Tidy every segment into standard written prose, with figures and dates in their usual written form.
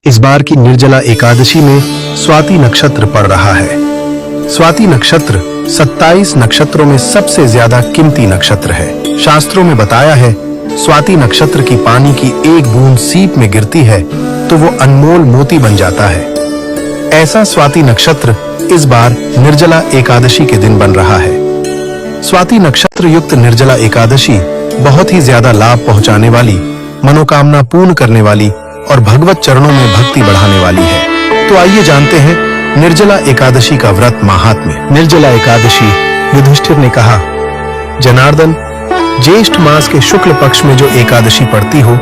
इस बार की निर्जला एकादशी में स्वाति नक्षत्र पड़ रहा है। स्वाति नक्षत्र 27 नक्षत्रों में सबसे ज्यादा कीमती नक्षत्र है। शास्त्रों में बताया है, स्वाति नक्षत्र की पानी की एक बूंद सीप में गिरती है तो वो अनमोल मोती बन जाता है। ऐसा स्वाति नक्षत्र इस बार निर्जला एकादशी के दिन बन रहा है। स्वाति नक्षत्र युक्त निर्जला एकादशी बहुत ही ज्यादा लाभ पहुंचाने वाली, मनोकामना पूर्ण करने वाली और भगवत चरणों में भक्ति बढ़ाने वाली है। तो आइए जानते हैं निर्जला एकादशी का व्रत महात्म्य। निर्जला एकादशी, युधिष्ठिर ने कहा, जनार्दन, ज्येष्ठ मास के शुक्ल पक्ष में जो एकादशी पड़ती हो,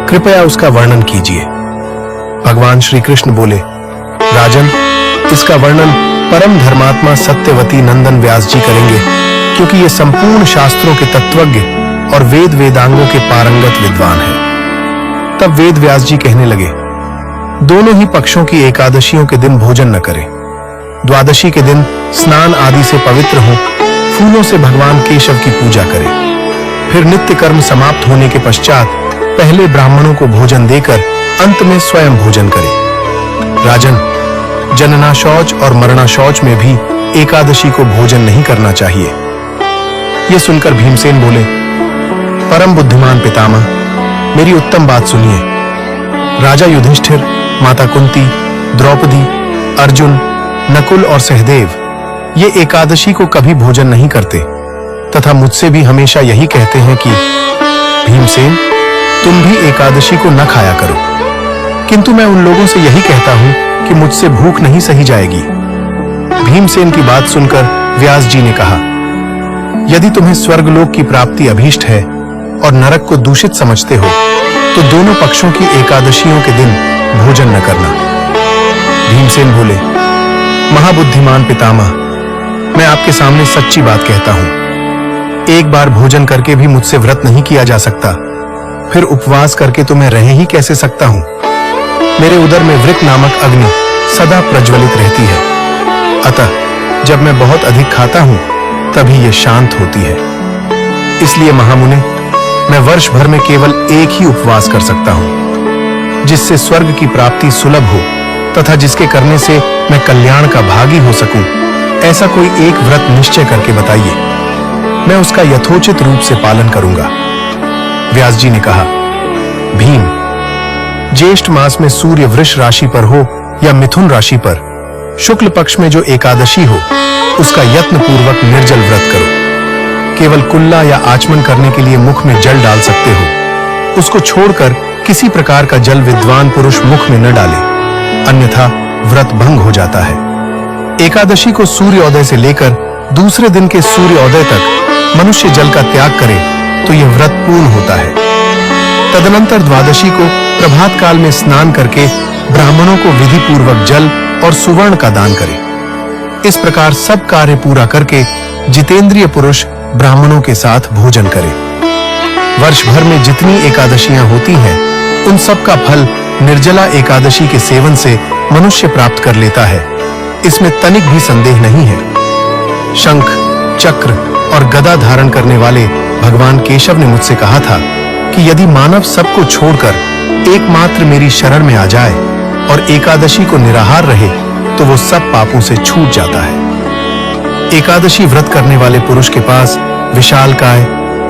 कृपया उसका वर्णन कीजिए। भगवान श्री कृष्ण बोले, राजन, इसका वर्णन परम धर्मात्मा सत्यवती नंदन व्यास जी करेंगे, क्योंकि ये संपूर्ण शास्त्रों के तत्वज्ञ और वेद वेदांगों के पारंगत विद्वान हैं। तब वेद व्यास जी कहने लगे, दोनों ही पक्षों की एकादशियों के दिन भोजन न करें। द्वादशी के दिन स्नान आदि से पवित्र हो, फूलों से भगवान केशव की पूजा करें। फिर नित्य कर्म समाप्त होने के पश्चात पहले ब्राह्मणों को भोजन देकर अंत में स्वयं भोजन करें। राजन, जनना शौच और मरना शौच में भी एकादशी को भोजन नहीं करना चाहिए। यह सुनकर भीमसेन बोले, परम बुद्धिमान पितामह, मेरी उत्तम बात सुनिए। राजा युधिष्ठिर, माता कुंती, द्रौपदी, अर्जुन, नकुल और सहदेव ये एकादशी को कभी भोजन नहीं करते तथा मुझसे भी हमेशा यही कहते हैं कि भीमसेन, तुम भी एकादशी को न खाया करो। किंतु मैं उन लोगों से यही कहता हूं कि मुझसे भूख नहीं सही जाएगी। भीमसेन की बात सुनकर व्यास जी ने कहा, यदि तुम्हें स्वर्गलोक की प्राप्ति अभीष्ट है और नरक को दूषित समझते हो तो दोनों पक्षों की एकादशियों के दिन भोजन न करना। भीमसेन बोले, महाबुद्धिमान पितामह, मैं आपके सामने सच्ची बात कहता हूं। एक बार भोजन करके भी मुझसे व्रत नहीं किया जा सकता, फिर उपवास करके तो मैं रह ही कैसे सकता हूं। मेरे उदर में वृक नामक अग्नि सदा प्रज्वलित रहती है, अतः जब मैं बहुत अधिक खाता हूं तभी यह शांत होती है। इसलिए महामुने, मैं वर्ष भर में केवल एक ही उपवास कर सकता हूं, जिससे स्वर्ग की प्राप्ति सुलभ हो तथा जिसके करने से मैं कल्याण का भागी हो सकूं। ऐसा कोई एक व्रत निश्चय करके बताइए, मैं उसका यथोचित रूप से पालन करूंगा। व्यास जी ने कहा, भीम, ज्येष्ठ मास में सूर्य वृष राशि पर हो या मिथुन राशि पर, शुक्ल पक्ष में जो एकादशी हो, उसका यत्न पूर्वक निर्जल व्रत करो। केवल कुल्ला या आचमन करने के लिए मुख में जल डाल सकते हो। उसको छोड़कर किसी प्रकार का जल विद्वान पुरुष मुख में न डाले, अन्यथा व्रत भंग हो जाता है। एकादशी को सूर्योदय से लेकर दूसरे दिन के सूर्योदय तक मनुष्य जल का त्याग करे तो यह व्रत पूर्ण होता है। तदनंतर द्वादशी को प्रभात काल में स्नान करके ब्राह्मणों को विधि पूर्वक जल और सुवर्ण का दान करे। इस प्रकार सब कार्य पूरा करके जितेंद्रिय पुरुष ब्राह्मणों के साथ भोजन करे। वर्ष भर में जितनी एकादशियां होती हैं, उन सब का फल निर्जला एकादशी के सेवन से मनुष्य प्राप्त कर लेता है, इसमें तनिक भी संदेह नहीं है। शंख, चक्र और गदा धारण करने वाले भगवान केशव ने मुझसे कहा था कि यदि मानव सबको छोड़कर एकमात्र मेरी शरण में आ जाए और एकादशी को निराहार रहे तो वो सब पापों से छूट जाता है। एकादशी व्रत करने वाले पुरुष के पास विशालकाय,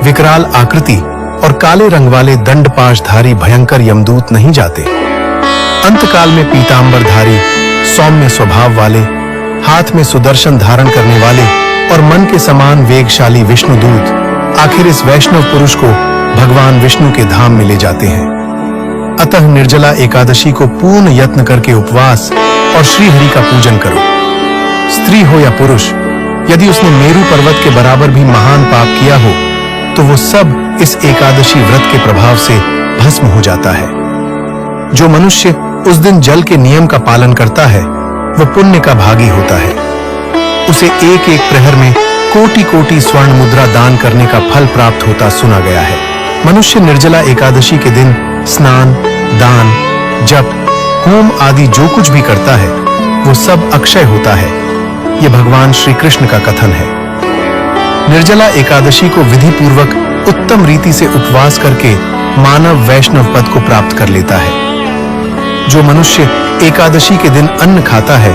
विकराल आकृति और काले रंग वाले दंडपाशधारी भयंकर यमदूत नहीं जाते। अंतकाल में पीतांबरधारी, सौम्य स्वभाव वाले, हाथ में सुदर्शन धारण करने वाले और मन के समान वेगशाली विष्णुदूत आखिर इस वैष्णव पुरुष को भगवान विष्णु के धाम में ले जाते हैं। अतः निर्जला एकादशी को पूर्ण यत्न करके उपवास और श्री हरि का पूजन करो। स्त्री हो या पुरुष, यदि उसने मेरु पर्वत के बराबर भी महान पाप किया हो तो वो सब इस एकादशी व्रत के प्रभाव से भस्म हो जाता है। जो मनुष्य उस दिन जल के नियम का पालन करता है वो पुण्य का भागी होता है। उसे एक एक प्रहर में कोटि कोटि स्वर्ण मुद्रा दान करने का फल प्राप्त होता सुना गया है। मनुष्य निर्जला एकादशी के दिन स्नान, दान, जप, होम आदि जो कुछ भी करता है वो सब अक्षय होता है। यह भगवान श्री कृष्ण का कथन है। निर्जला एकादशी को विधि पूर्वक उत्तम रीति से उपवास करके मानव वैष्णव पद को प्राप्त कर लेता है। जो मनुष्य एकादशी के दिन अन्न खाता है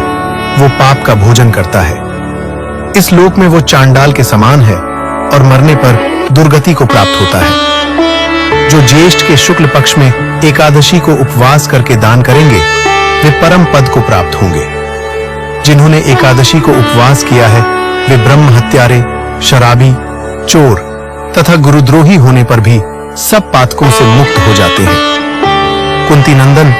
वो पाप का भोजन करता है। इस लोक में वो चांडाल के समान है और मरने पर दुर्गति को प्राप्त होता है। जो ज्येष्ठ के शुक्ल पक्ष में एकादशी को उपवास करके दान करेंगे वे परम पद को प्राप्त होंगे। जिन्होंने एकादशी को उपवास किया है वे ब्रह्म हत्यारे, शराबी, चोर तथा गुरुद्रोही होने पर भी सब पातकों से मुक्त हो जाते हैं। कुंती नंदन,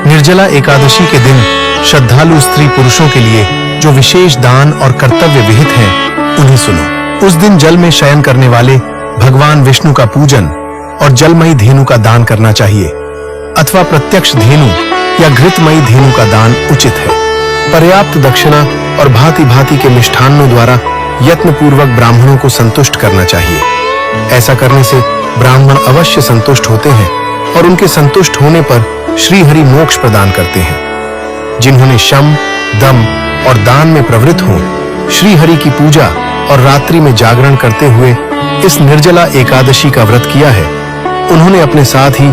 निर्जला एकादशी के दिन श्रद्धालु स्त्री पुरुषों के लिए जो विशेष दान और कर्तव्य विहित हैं उन्हें सुनो। उस दिन जल में शयन करने वाले भगवान विष्णु का पूजन और जलमयी धेनु का दान करना चाहिए अथवा प्रत्यक्ष धेनु या घृतमयी धेनु का दान उचित है। पर्याप्त दक्षिणा और भांति भांति के मिष्ठान्नों द्वारा यत्न पूर्वक ब्राह्मणों को संतुष्ट करना चाहिए। ऐसा करने से ब्राह्मण अवश्य संतुष्ट होते हैं और उनके संतुष्ट होने पर श्री हरि मोक्ष प्रदान करते हैं। जिन्होंने शम, दम और दान में प्रवृत्त हों, श्री हरि की पूजा और रात्रि में जागरण करते हुए इस निर्जला एकादशी का व्रत किया है, उन्होंने अपने साथ ही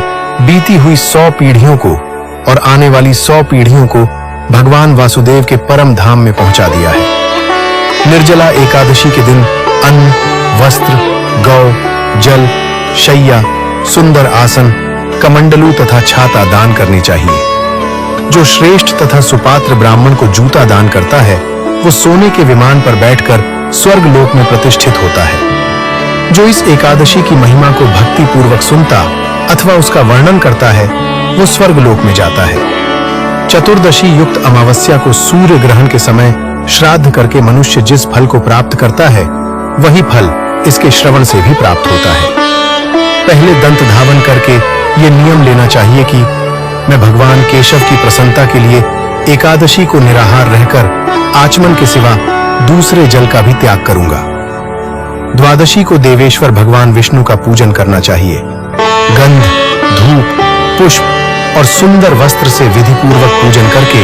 बीती हुई 100 पीढ़ियों को और आने वाली 100 पीढ़ियों को भगवान वासुदेव के परम धाम में पहुंचा दिया है। निर्जला एकादशी के दिन अन्न, वस्त्र, गौ, जल, शैया, सुंदर आसन, कमंडलू तथा छाता दान करनी चाहिए। जो श्रेष्ठ तथा सुपात्र ब्राह्मण को जूता दान करता है वो सोने के विमान पर बैठकर स्वर्ग लोक में प्रतिष्ठित होता है। जो इस एकादशी की महिमा को भक्ति पूर्वक सुनता अथवा उसका वर्णन करता है वो स्वर्ग लोक में जाता है। चतुर्दशी युक्त अमावस्या को सूर्य ग्रहण के समय श्राद्ध करके मनुष्य जिस फल को प्राप्त करता है वही फल इसके श्रवण से भी प्राप्त होता है। पहले दंत धावन करके ये नियम लेना चाहिए कि मैं भगवान केशव की प्रसन्नता के लिए एकादशी को निराहार रहकर आचमन के सिवा दूसरे जल का भी त्याग करूंगा। द्वादशी को देवेश्वर भगवान विष्णु का पूजन करना चाहिए। गंध, धूप, पुष्प और सुंदर वस्त्र से विधि पूर्वक पूजन करके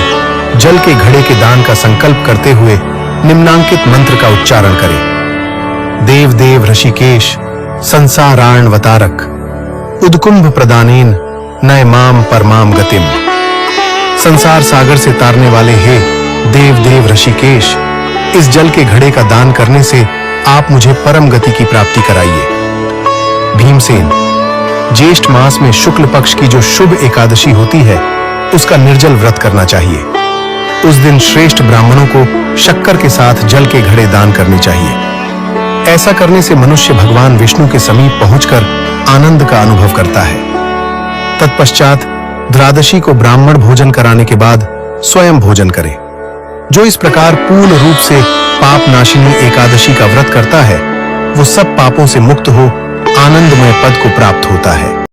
जल के घड़े के दान का संकल्प करते हुए निम्नांकित मंत्र का उच्चारण करें। देव देव ऋषिकेश संसारार्णवतारक उद्कुंभ प्रदानेन नय माम परमाम गतिम। संसार सागर से तारने वाले हे देव देव ऋषिकेश, इस जल के घड़े का दान करने से आप मुझे परम गति की प्राप्ति कराइए। भीमसेन, ज्येष्ठ मास में शुक्ल पक्ष की जो शुभ एकादशी होती है उसका निर्जल व्रत करना चाहिए। उस दिन श्रेष्ठ ब्राह्मणों को शक्कर के साथ जल के घड़े दान करने चाहिए। ऐसा करने से मनुष्य भगवान विष्णु के समीप पहुंचकर आनंद का अनुभव करता है। तत्पश्चात द्वादशी को ब्राह्मण भोजन कराने के बाद स्वयं भोजन करे। जो इस प्रकार पूर्ण रूप से पाप नाशिनी एकादशी का व्रत करता है वो सब पापों से मुक्त हो आनंदमय पद को प्राप्त होता है।